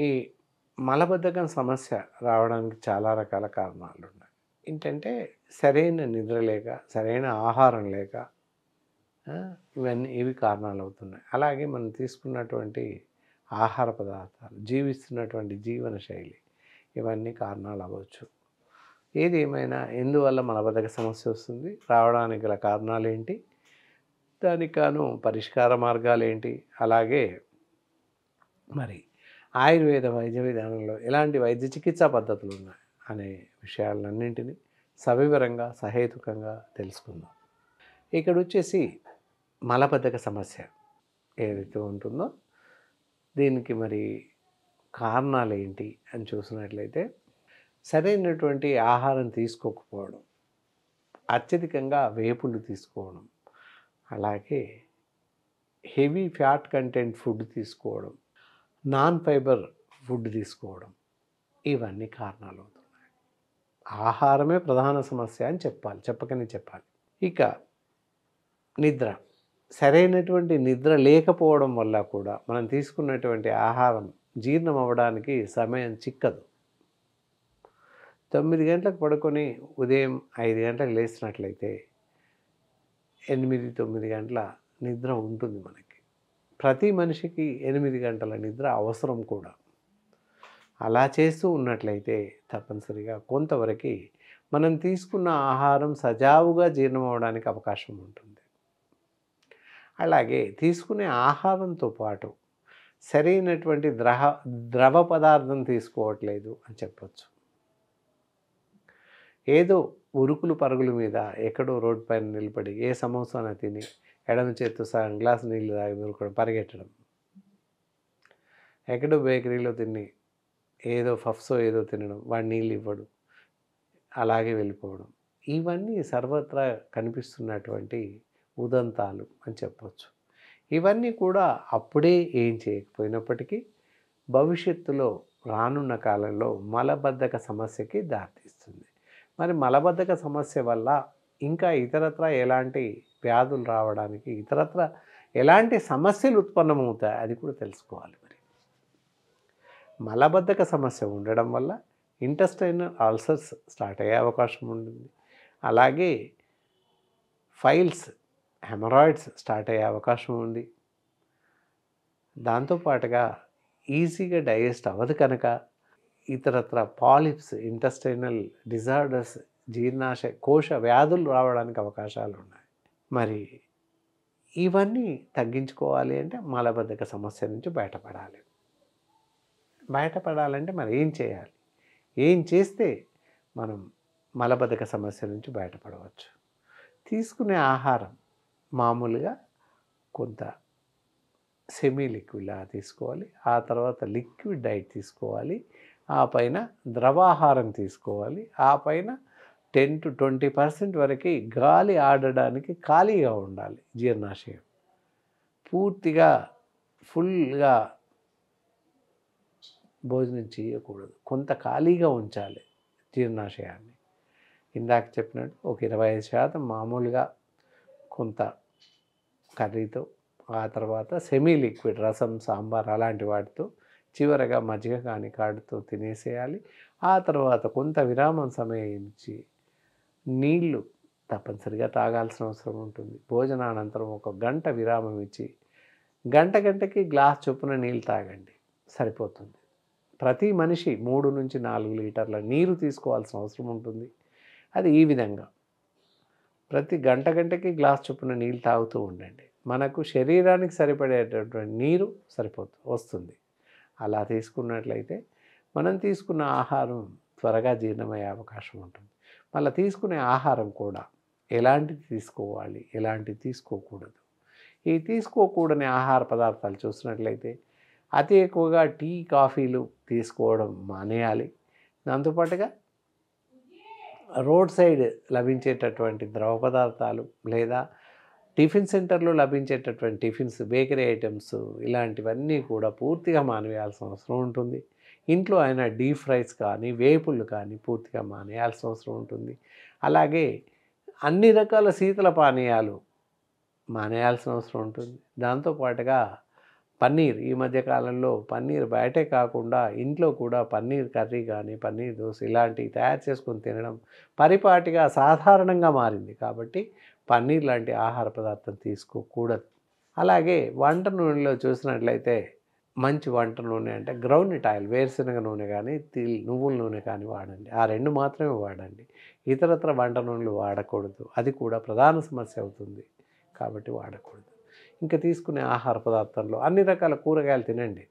ఈ మలబద్ధకం సమస్య రావడానికి చాలా రకాల కారణాలున్నాయి. ఏంటంటే సరైన నిద్ర లేక, సరైన ఆహారం లేక ఇవి కారణాలవుతున్నాయి. అలాగే మనం తీసుకున్నటువంటి ఆహార పదార్థాలు, జీవిస్తున్నటువంటి జీవన శైలి ఇవన్నీ కారణాలవ్వచ్చు. ఏది ఏమైనా ఎందువల్ల మలబద్ధక సమస్య వస్తుంది? రావడానికి గల కారణాలేంటి? దానికి గాను పరిష్కార మార్గాలేంటి? అలాగే మరి ఆయుర్వేద వైద్య విధానంలో ఎలాంటి వైద్య చికిత్సా పద్ధతులు ఉన్నాయి అనే విషయాలన్నింటినీ సవివరంగా సహేతుకంగా తెలుసుకుందాం. ఇక్కడ వచ్చేసి మలబద్ధక సమస్య ఏదైతే ఉంటుందో దీనికి మరి కారణాలు ఏంటి అని చూసినట్లయితే సరైనటువంటి ఆహారం తీసుకోకపోవడం, అత్యధికంగా వేపులు తీసుకోవడం, అలాగే హెవీ ఫ్యాట్ కంటెంట్ ఫుడ్ తీసుకోవడం, నాన్ ఫైబర్ ఫుడ్ తీసుకోవడం ఇవన్నీ కారణాలు అవుతున్నాయి. ఆహారమే ప్రధాన సమస్య అని చెప్పకనే చెప్పాలి. ఇక నిద్ర, సరైనటువంటి నిద్ర లేకపోవడం వల్ల కూడా మనం తీసుకున్నటువంటి ఆహారం జీర్ణం అవ్వడానికి సమయం చిక్కదు. 9 గంటలకు పడుకొని ఉదయం 5 గంటలకు లేచినట్లయితే 8, 9 గంటల నిద్ర ఉంటుంది మనకి. ప్రతి మనిషికి 8 గంటల నిద్ర అవసరం కూడా. అలా చేస్తూ ఉన్నట్లయితే తప్పనిసరిగా కొంతవరకు మనం తీసుకున్న ఆహారం సజావుగా జీర్ణం అవ్వడానికి అవకాశం ఉంటుంది. అలాగే తీసుకునే ఆహారంతో పాటు సరైనటువంటి ద్రవ పదార్థం తీసుకోవట్లేదు అని చెప్పొచ్చు. ఏదో ఉరుకులు పరుగుల మీద ఎక్కడో రోడ్డు పైన నిలబడి ఏ సమోసాన తిని ఎడమ చేత్తో సగం గ్లాసు నీళ్ళు తాగి ఉరకడం, పరిగెట్టడం, ఎక్కడో బేకరీలో తిని ఏదో పఫ్సో ఏదో తినడం, వాడు నీళ్ళు ఇవ్వడు, అలాగే వెళ్ళిపోవడం, ఇవన్నీ సర్వత్రా కనిపిస్తున్నటువంటి ఉదంతాలు అని చెప్పొచ్చు. ఇవన్నీ కూడా అప్పుడే ఏం చేయకపోయినప్పటికీ భవిష్యత్తులో రానున్న కాలంలో మలబద్ధక సమస్యకి దారితీస్తుంది. మరి మలబద్ధక సమస్య వల్ల ఇంకా ఇతరత్రా ఎలాంటి వ్యాధులు రావడానికి, ఇతరత్రా ఎలాంటి సమస్యలు ఉత్పన్నమవుతాయి అది కూడా తెలుసుకోవాలి. మరి మలబద్ధక సమస్య ఉండడం వల్ల ఇంటెస్టైనల్ అల్సర్స్ స్టార్ట్ అయ్యే అవకాశం ఉంటుంది. అలాగే ఫైల్స్, హెమరాయిడ్స్ స్టార్ట్ అయ్యే అవకాశం ఉంది. దాంతోపాటుగా ఈజీగా డైజెస్ట్ అవ్వదు కనుక ఇతరత్ర పాలిప్స్, ఇంటెస్టైనల్ డిజార్డర్స్, కోశ వ్యాధులు రావడానికి అవకాశాలు ఉన్నాయి. మరి ఇవన్నీ తగ్గించుకోవాలి అంటే మలబద్ధక సమస్య నుంచి బయటపడాలి. బయటపడాలంటే మరి ఏం చేయాలి? ఏం చేస్తే మనం మలబద్ధక సమస్య నుంచి బయటపడవచ్చు? తీసుకునే ఆహారం మామూలుగా కొంత సెమీ లిక్విడ్లా తీసుకోవాలి. ఆ తర్వాత లిక్విడ్ డైట్ తీసుకోవాలి. ఆ పైన ద్రవాహారం తీసుకోవాలి. ఆ పైన 10 to 20% వరకు గాలి ఆడడానికి ఖాళీగా ఉండాలి. జీర్ణాశయం పూర్తిగా ఫుల్గా భోజనం చేయకూడదు. కొంత ఖాళీగా ఉంచాలి జీర్ణాశయాన్ని. ఇందాక చెప్పినట్టు ఒక 25% మామూలుగా కొంత కర్రీతో, ఆ తర్వాత సెమీ లిక్విడ్ రసం, సాంబార్ అలాంటి వాటితో, చివరగా మజ్జిగ కానీ కాడుతో తినేసేయాలి. ఆ తర్వాత కొంత విరామం సమయం ఇచ్చి నీళ్లు తప్పనిసరిగా తాగాల్సిన అవసరం ఉంటుంది. భోజనానంతరం ఒక గంట విరామం ఇచ్చి గంటకి గ్లాస్ చొప్పున నీళ్ళు తాగండి, సరిపోతుంది. ప్రతి మనిషి 3 నుంచి 4 లీటర్ల నీరు తీసుకోవాల్సిన అవసరం ఉంటుంది. అది ఈ విధంగా ప్రతి గంటకి గ్లాస్ చొప్పున నీళ్ళు తాగుతూ ఉండండి. మనకు శరీరానికి సరిపడేటటువంటి నీరు వస్తుంది. అలా తీసుకున్నట్లయితే మనం తీసుకున్న ఆహారం త్వరగా జీర్ణమయ్యే అవకాశం ఉంటుంది. మళ్ళీ తీసుకునే ఆహారం కూడా ఎలాంటిది తీసుకోవాలి, ఎలాంటిది తీసుకోకూడదు. ఈ తీసుకోకూడని ఆహార పదార్థాలు చూసినట్లయితే అతి ఎక్కువగా టీ, కాఫీలు తీసుకోవడం మానేయాలి. దాంతోపాటుగా రోడ్ సైడ్ లభించేటటువంటి ద్రవ పదార్థాలు లేదా టిఫిన్ సెంటర్లో లభించేటటువంటి టిఫిన్స్, బేకరీ ఐటమ్స్ ఇలాంటివన్నీ కూడా పూర్తిగా మానేయాల్సిన అవసరం ఉంటుంది. ఇంట్లో అయినా డీప్ ఫ్రైస్ కానీ, వేపుళ్ళు కానీ పూర్తిగా మానేయాల్సిన అవసరం ఉంటుంది. అలాగే అన్ని రకాల శీతల పానీయాలు మానేయాల్సిన అవసరం ఉంటుంది. దాంతోపాటుగా పన్నీర్ ఈ మధ్య కాలంలో పన్నీర్ బయటే కాకుండా ఇంట్లో కూడా పన్నీర్ కర్రీ కానీ పన్నీర్ దోశ ఇలాంటివి తయారు చేసుకొని తినడం పరిపాటిగా సాధారణంగా మారింది. కాబట్టి పన్నీర్ లాంటి ఆహార పదార్థం తీసుకోకూడదు. అలాగే వంట నూనెలో చూసినట్లయితే మంచి వంట నూనె అంటే గ్రౌండ్‌నట్ ఆయిల్ వేరుశనగ నూనె కానీ నువ్వుల నూనె కానీ వాడండి. ఆ 2 మాత్రమే వాడండి. ఇతరత్ర వంట నూనెలు వాడకూడదు. అది కూడా ప్రధాన సమస్య అవుతుంది. కాబట్టి వాడకూడదు. ఇంకా తీసుకునే ఆహార పదార్థంలో అన్ని రకాల కూరగాయలు తినండి.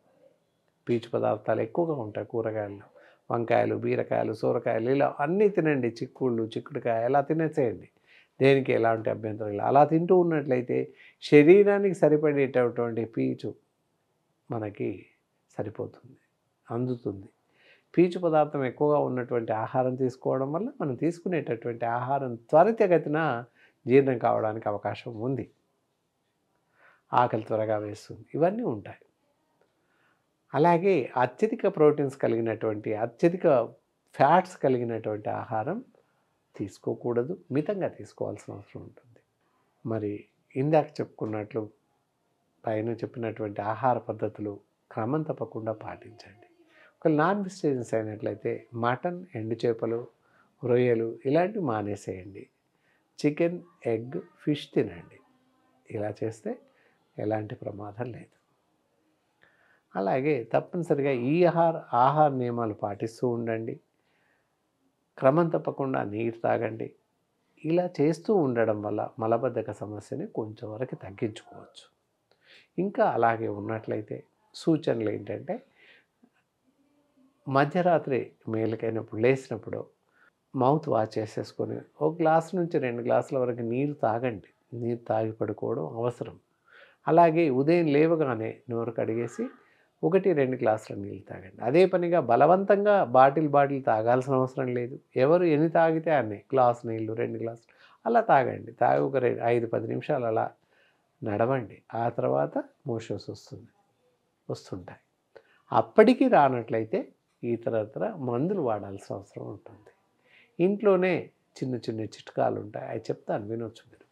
పీచు పదార్థాలు ఎక్కువగా ఉంటాయి కూరగాయల్లో. వంకాయలు, బీరకాయలు, సొరకాయలు ఇలా అన్నీ తినండి. చిక్కుళ్ళు, చిక్కుడుకాయ ఇలా తినేసేయండి. దేనికి ఎలాంటి అభ్యంతరం లేదు. అలా తింటూ ఉన్నట్లయితే శరీరానికి సరిపడేటటువంటి పీచు మనకి సరిపోతుంది, అందుతుంది. పీచు పదార్థం ఎక్కువగా ఉన్నటువంటి ఆహారం తీసుకోవడం వల్ల మనం తీసుకునేటటువంటి ఆహారం త్వరితగతిన జీర్ణం కావడానికి అవకాశం ఉంది. ఆకలి త్వరగా వేస్తుంది. ఇవన్నీ ఉంటాయి. అలాగే అత్యధిక ప్రోటీన్స్ కలిగినటువంటి, అత్యధిక ఫ్యాట్స్ కలిగినటువంటి ఆహారం తీసుకోకూడదు. మితంగా తీసుకోవాల్సిన అవసరం ఉంటుంది. మరి ఇందాక చెప్పుకున్నట్లు పైన చెప్పినటువంటి ఆహార పద్ధతులు క్రమం తప్పకుండా పాటించండి. ఒక నాన్ వెజిటేరియన్స్ అయినట్లయితే మటన్, ఎండు చేపలు, రొయ్యలు ఇలాంటివి మానేసేయండి. చికెన్, ఎగ్, ఫిష్ తినండి. ఇలా చేస్తే ఎలాంటి ప్రమాదం లేదు. అలాగే తప్పనిసరిగా ఈ ఆహార నియమాలు పాటిస్తూ ఉండండి. క్రమం తప్పకుండా నీరు తాగండి. ఇలా చేస్తూ ఉండడం వల్ల మలబద్ధక సమస్యని కొంచెం వరకు తగ్గించుకోవచ్చు. ఇంకా అలాగే ఉన్నట్లయితే సూచనలు ఏంటంటే మధ్యరాత్రి మేలుకైనప్పుడు లేచినప్పుడు మౌత్ వాష్ చేసేసుకొని ఒక గ్లాసు నుంచి 2 గ్లాసుల వరకు నీరు తాగండి. నీరు తాగి పడుకోవడం అవసరం. అలాగే ఉదయం లేవగానే నోరు కడిగేసి 1-2 గ్లాసుల నీళ్ళు తాగండి. అదే పనిగా బలవంతంగా బాటిల్ తాగాల్సిన అవసరం లేదు. ఎవరు ఎన్ని తాగితే అన్ని గ్లాసు నీళ్ళు, 2 గ్లాసులు అలా తాగండి. తాగి ఒక 5-10 నిమిషాలు అలా నడవండి. ఆ తర్వాత మోషన్స్ వస్తుంటాయి. అప్పటికి రానట్లయితే ఇతరత్ర మందులు వాడాల్సిన అవసరం ఉంటుంది. ఇంట్లోనే చిన్న చిన్న చిట్కాలు ఉంటాయి. అవి చెప్తాను, వినొచ్చు మీరు.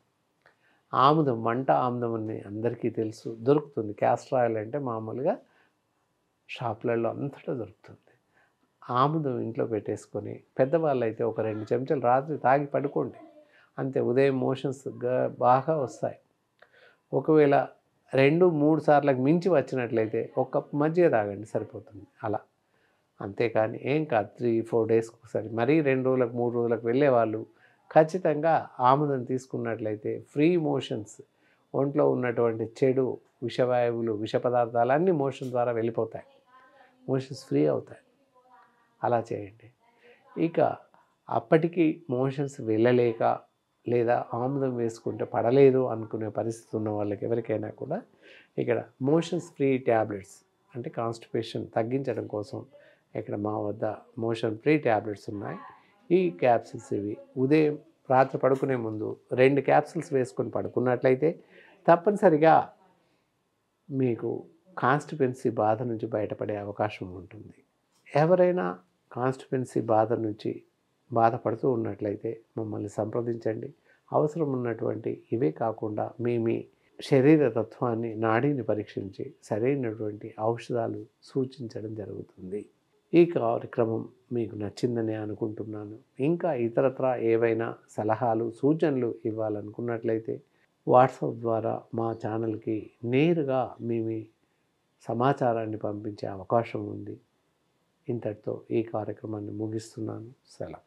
ఆముదం, వంట ఆముదం అని అందరికీ తెలుసు, దొరుకుతుంది. క్యాస్టర్ ఆయిల్ అంటే మామూలుగా షాపులలో అంతటా దొరుకుతుంది. ఆముదం ఇంట్లో పెట్టేసుకొని పెద్దవాళ్ళు అయితే ఒక 2 చెంచాలు రాత్రి తాగి పడుకోండి. అంతే. ఉదయం మోషన్స్ బాగా వస్తాయి. ఒకవేళ 2-3 సార్లకు మించి వచ్చినట్లయితే ఒక కప్పు మజ్జిగ తాగండి, సరిపోతుంది. అలా అంతేకాని ఏం కాదు. 3-4 డేస్కి ఒకసారి, మరీ 2 రోజులకు 3 రోజులకు వెళ్ళేవాళ్ళు ఖచ్చితంగా ఆముదం తీసుకున్నట్లయితే ఫ్రీ మోషన్స్, ఒంట్లో ఉన్నటువంటి చెడు విషవాయువులు, విష పదార్థాలు అన్నీ మోషన్ ద్వారా వెళ్ళిపోతాయి. మోషన్స్ ఫ్రీ అవుతాయి. అలా చేయండి. ఇక అప్పటికి మోషన్స్ వెళ్ళలేక లేదా ఆముదం వేసుకుంటే పడలేదు అనుకునే పరిస్థితి ఉన్న వాళ్ళకి ఎవరికైనా కూడా ఇక్కడ మోషన్స్ ఫ్రీ ట్యాబ్లెట్స్ అంటే కాన్స్టిపేషన్ తగ్గించడం కోసం ఇక్కడ మా వద్ద మోషన్ ఫ్రీ ట్యాబ్లెట్స్ ఉన్నాయి. ఈ క్యాప్సిల్స్ ఇవి ఉదయం రాత్రి పడుకునే ముందు 2 క్యాప్సిల్స్ వేసుకొని పడుకున్నట్లయితే తప్పనిసరిగా మీకు కాన్స్టిపెన్సీ బాధ నుంచి బయటపడే అవకాశం ఉంటుంది. ఎవరైనా కాన్స్టిపెన్సీ బాధ నుంచి బాధపడుతూ ఉన్నట్లయితే మమ్మల్ని సంప్రదించండి. అవసరం ఉన్నటువంటి ఇవే కాకుండా మీ శరీర తత్వాన్ని, నాడీని పరీక్షించి సరైనటువంటి ఔషధాలు సూచించడం జరుగుతుంది. ఈ కార్యక్రమం మీకు నచ్చిందని అనుకుంటున్నాను. ఇంకా ఇతరత్రా ఏవైనా సలహాలు, సూచనలు ఇవ్వాలనుకున్నట్లయితే వాట్సాప్ ద్వారా మా ఛానల్కి నేరుగా మీ సమాచారాన్ని పంపించే అవకాశం ఉంది. ఇంతటితో ఈ కార్యక్రమాన్ని ముగిస్తున్నాను. సెలవు.